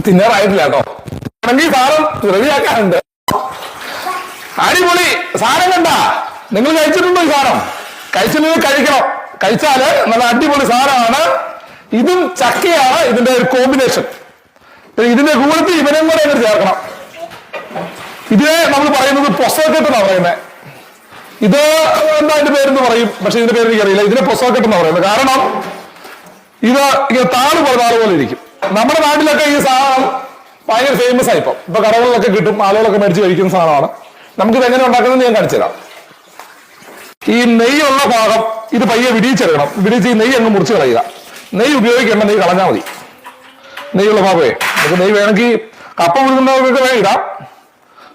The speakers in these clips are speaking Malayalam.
തിന്നാറായിട്ടില്ല കേട്ടോ. ആണെങ്കിൽ സാധനം റെഡിയാക്കാനുണ്ട്. അടിപൊളി സാധനം കണ്ട. നിങ്ങൾ കഴിച്ചിട്ടുണ്ടോ ഈ സാധനം? കഴിച്ചില്ലെങ്കിൽ കഴിക്കണം. കഴിച്ചാല് നല്ല അടിപൊളി സാധനമാണ്. ഇതും ചക്കയാണ് ഇതിന്റെ ഒരു കോമ്പിനേഷൻ. ഇതിന്റെ കൂടത്തിൽ ഇവനും കൂടെ അങ്ങോട്ട് ചേർക്കണം. ഇതിനെ നമ്മൾ പറയുന്നത് പൊസക്കെട്ട് എന്നാ പറയുന്നത്. ഇത് എന്താ അതിന്റെ പേരെന്ന് പറയും, പക്ഷെ ഇതിന്റെ പേര് എനിക്കറിയില്ല. ഇതിനെ പൊസക്കെട്ട് എന്നാ പറയുന്നത്. കാരണം ഇത് ഇങ്ങനെ താള് പോലെ ഇരിക്കും. നമ്മുടെ നാട്ടിലൊക്കെ ഈ സാധനം ഭയങ്കര ഫേമസ് ആയി. ഇപ്പൊ കടകളിലൊക്കെ കിട്ടും, ആളുകളൊക്കെ മേടിച്ച് കഴിക്കുന്ന സാധനമാണ്. നമുക്കിത് എങ്ങനെ ഉണ്ടാക്കുന്നത് ഞാൻ കാണിച്ചു തരാം. ഈ നെയ്യുള്ള ഭാഗം ഇത് പയ്യെ വിടിയിച്ചെടുക്കണം. വിടിയിച്ച് ഈ നെയ്യ് അങ്ങ് മുറിച്ച് കളയുക. നെയ്യ് ഉപയോഗിക്കേണ്ട, നെയ്യ് കളഞ്ഞാൽ മതി. നെയ്യുള്ള ഭാഗമേ നമുക്ക് നെയ്യ് വേണമെങ്കിൽ കപ്പ കൊടുക്കുന്നവർക്കൊക്കെ വേണം ഇടാം,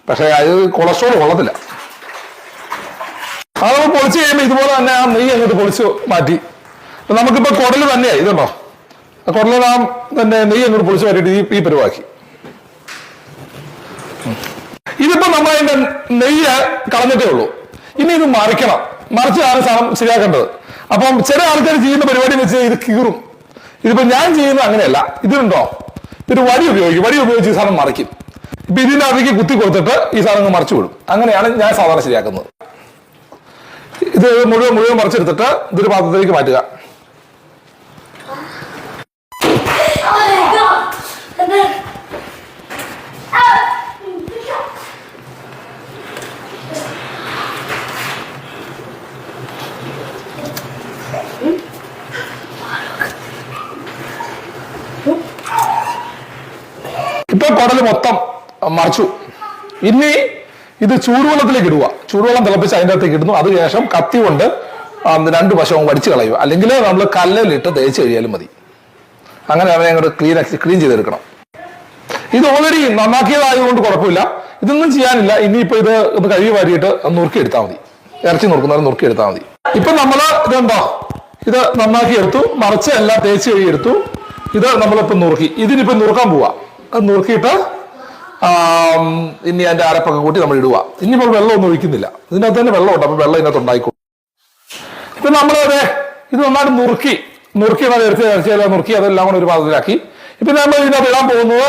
പക്ഷെ അത് കൊളസ്ട്രോൾ കൊള്ളത്തില്ല. അത് നമ്മൾ പൊളിച്ച് കഴിയുമ്പോൾ ഇതുപോലെ തന്നെ ആ നെയ്യ് അങ്ങോട്ട് പൊളിച്ച് മാറ്റി. നമുക്കിപ്പോ കുടല് തന്നെയായി ഇതുണ്ടോ, കുടലിൽ നാം തന്നെ നെയ്യ് അങ്ങോട്ട് പൊളിച്ച് മാറ്റിയിട്ട് ഈ പരുവാക്കി. ഇതിപ്പോ നമ്മളതിന്റെ നെയ്യ് കളഞ്ഞിട്ടേ ഉള്ളൂ. ഇനി ഇത് മറിക്കണം. മറിച്ചാണ് സാധനം ശരിയാക്കേണ്ടത്. അപ്പം ചില ആൾക്കാർ ചെയ്യുന്ന പരിപാടി വെച്ച് ഇത് കീറും. ഇതിപ്പോ ഞാൻ ചെയ്യുന്നത് അങ്ങനെയല്ല. ഇതിനുണ്ടോ, ഇതൊരു വടി ഉപയോഗിക്കും. വടി ഉപയോഗിച്ച് ഈ സാധനം മറിക്കും. ഇപ്പൊ ഇതിന്റെ അതിലേക്ക് കുത്തി കൊടുത്തിട്ട് ഈ സാധനം മറിച്ചു വിടും. അങ്ങനെയാണ് ഞാൻ സാധാരണ ശരിയാക്കുന്നത്. ഇത് മുഴുവൻ മറിച്ചെടുത്തിട്ട് ഇതൊരു പാത്രത്തിലേക്ക് മാറ്റുക. ഇപ്പൊ കുടല് മൊത്തം മറിച്ചു. ഇനി ഇത് ചൂടുവെള്ളത്തിലേക്ക് ഇടുക. ചൂടുവെള്ളം തിളപ്പിച്ച് അതിൻ്റെ അകത്തേക്ക് ഇടുന്നു. അതിനുശേഷം കത്തി കൊണ്ട് രണ്ട് വശവും വടിച്ചു കളയുക. അല്ലെങ്കിൽ നമ്മൾ കല്ലിലിട്ട് തേച്ച് കഴിയാലും മതി. അങ്ങനെ അവനെ അങ്ങോട്ട് ക്ലീൻ ചെയ്തെടുക്കണം. ഇത് ഓൾറെഡി നന്നാക്കിയതായതുകൊണ്ട് കുഴപ്പമില്ല. ഇതൊന്നും ചെയ്യാനില്ല. ഇനിയിപ്പോ ഇത് ഒന്ന് കഴുകി വാരിയിട്ട് നുറുക്കി എടുത്താൽ മതി. ഇറച്ചി നുറുക്കുന്നവരെ നുറുക്കി എടുത്താൽ മതി. ഇപ്പൊ നമ്മള് ഇതെന്താ, ഇത് നന്നാക്കി എടുത്തു, മറിച്ച് എല്ലാം തേച്ച് കഴുകി എടുത്തു. ഇത് നമ്മളിപ്പോ നുറുക്കി. ഇതിനിപ്പോ നുറുക്കാൻ പോവാ. അത് നുറുക്കിയിട്ട് ഇനി അതിന്റെ അരപ്പൊക്കെ കൂട്ടി നമ്മൾ ഇടുക. ഇനിയിപ്പോൾ വെള്ളമൊന്നും ഒഴിക്കുന്നില്ല. ഇതിനകത്ത് തന്നെ വെള്ളമുണ്ട്. അപ്പൊ വെള്ളം ഇതിനകത്ത് ഉണ്ടായിക്കോളും. ഇപ്പൊ നമ്മളത് ഇത് നന്നായിട്ട് നുറുക്കി ഇറച്ചിയെല്ലാം നുറുക്കി അതെല്ലാം കൂടെ ഒരു പാത്രത്തിലാക്കി. ഇപ്പൊ നമ്മൾ ഇതിനകത്ത് ഇടാൻ പോകുന്നത്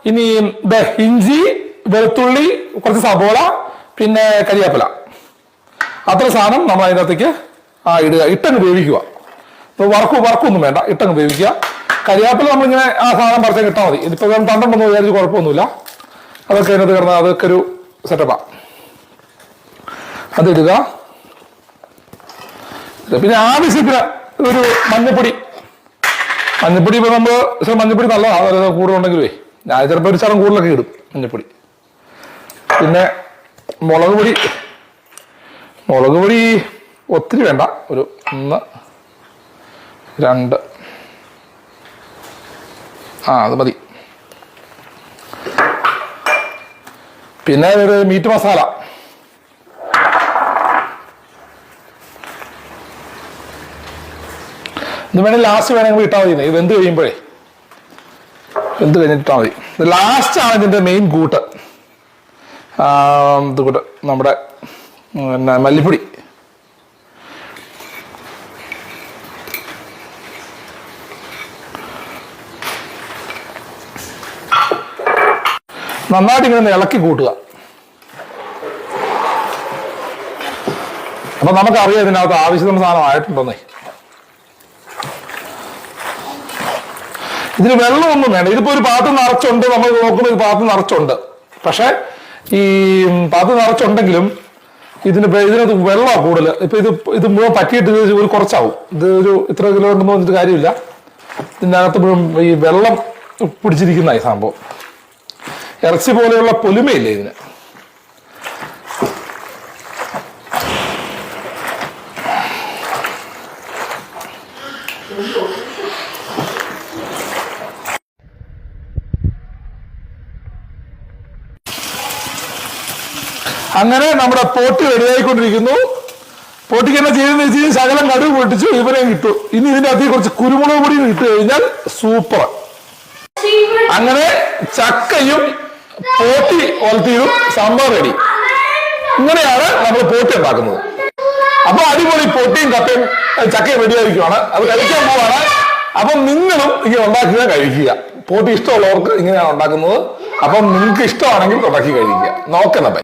ഇനി ഇഞ്ചി, വെളുത്തുള്ളി, കുറച്ച് സബോള, പിന്നെ കരിയാപ്പില, അത്ര സാധനം നമ്മൾ അതിനകത്തേക്ക് ഇടുക. ഇട്ടങ്ങ് വേവിക്കുക. ഇപ്പൊ വറക്കൊന്നും വേണ്ട, ഇട്ടങ്ങ് വേവിക്കുക. കരിയാപ്പില നമ്മളിങ്ങനെ ആ സാധനം പറിച്ചാൽ കിട്ടാൽ മതി. ഇതിപ്പോ തണ്ടുണ്ടെന്ന് വിചാരിച്ച് കുഴപ്പമൊന്നുമില്ല. അതൊക്കെ അതിനകത്ത് കിടന്ന അതൊക്കെ ഒരു സെറ്റപ്പാ. അതിടുക. പിന്നെ ആവശ്യത്തിന് ഒരു മഞ്ഞപ്പൊടി ഇപ്പൊ നമ്മള് മഞ്ഞപ്പൊടി നല്ലതാണ്. കൂടുതൽ ഉണ്ടെങ്കിലേ ഞാൻ ചിലപ്പോൾ ഒരു ശരം കൂടുതലൊക്കെ ഇടും മഞ്ഞപ്പൊടി. പിന്നെ മുളക് പൊടി ഒത്തിരി വേണ്ട, ഒരു 1, 2 അത് മതി. പിന്നെ ഒരു മീറ്റ് മസാല. ഇത് വേണമെങ്കിൽ ലാസ്റ്റ് വേണമെങ്കിൽ ഇട്ടാൽ മതി. ഇത് വെന്ത് കഴിയുമ്പോഴേ വെന്ത് കഴിഞ്ഞിട്ടാൽ മതി. ലാസ്റ്റ് ആണ് ഇതിന്റെ മെയിൻ കൂട്ട്. കൂട്ട് നമ്മുടെ മല്ലിപ്പൊടി. നന്നായിട്ട് ഇങ്ങനെ ഇളക്കി കൂട്ടുക. അപ്പൊ നമുക്കറിയാം ഇതിനകത്ത് ആവശ്യത്തിന് സാധനം ആയിട്ടുണ്ടെന്നേ. ഇതിന് വെള്ളമൊന്നും വേണ്ട. ഇതിപ്പോ ഒരു പാത്രം നിറച്ചുണ്ട്. നമ്മൾ നോക്കുമ്പോൾ ഇത് പാത്രം നിറച്ചുണ്ട്. പക്ഷെ ഈ പാത്രം നിറച്ചുണ്ടെങ്കിലും ഇതിനകത്ത് വെള്ളമാണ് കൂടുതൽ. ഇപ്പൊ ഇത് മുഴുവൻ പറ്റിയിട്ട് ഒരു കുറച്ചാവും. ഇത് ഒരു ഇത്ര കിലോ ഉണ്ടെന്ന് പറഞ്ഞിട്ട് കാര്യമില്ല. ഇതിനകത്ത് മുഴുവൻ ഈ വെള്ളം പിടിച്ചിരിക്കുന്ന ഈ സംഭവം. ഇറച്ചി പോലെയുള്ള പൊലിമയില്ലേ ഇതിന്. അങ്ങനെ നമ്മുടെ പോട്ടി റെഡിയായിക്കൊണ്ടിരിക്കുന്നു. പോട്ടിക്ക് എന്നാ ചെയ്തെന്ന് വെച്ച് കഴിഞ്ഞാൽ ശകലം കടുക് പൊട്ടിച്ചു ഇവരെയും കിട്ടും. ഇനി ഇതിന്റെ അധികം കുറച്ച് കുരുമുളക് പൊടി ഇട്ട് കഴിഞ്ഞാൽ സൂപ്പർ. അങ്ങനെ ചക്കയും പോട്ടി ഒലത്തിയും സംഭവം റെഡി. ഇങ്ങനെയാണ് നമ്മൾ പോട്ടി ഉണ്ടാക്കുന്നത്. അപ്പൊ അടിപൊളി പൊട്ടിയും കപ്പയും ചക്കയും റെഡിയായിരിക്കുവാണ്. അത് കഴിക്കാൻ പോവാണ്. അപ്പം നിങ്ങളും ഇങ്ങനെ ഉണ്ടാക്കുക, കഴിക്കുക. പോട്ടി ഇഷ്ടമുള്ളവർക്ക് ഇങ്ങനെയാണ് ഉണ്ടാക്കുന്നത്. അപ്പം നിങ്ങൾക്ക് ഇഷ്ടമാണെങ്കിൽ ഉണ്ടാക്കി കഴിക്കുക. നോക്കണം.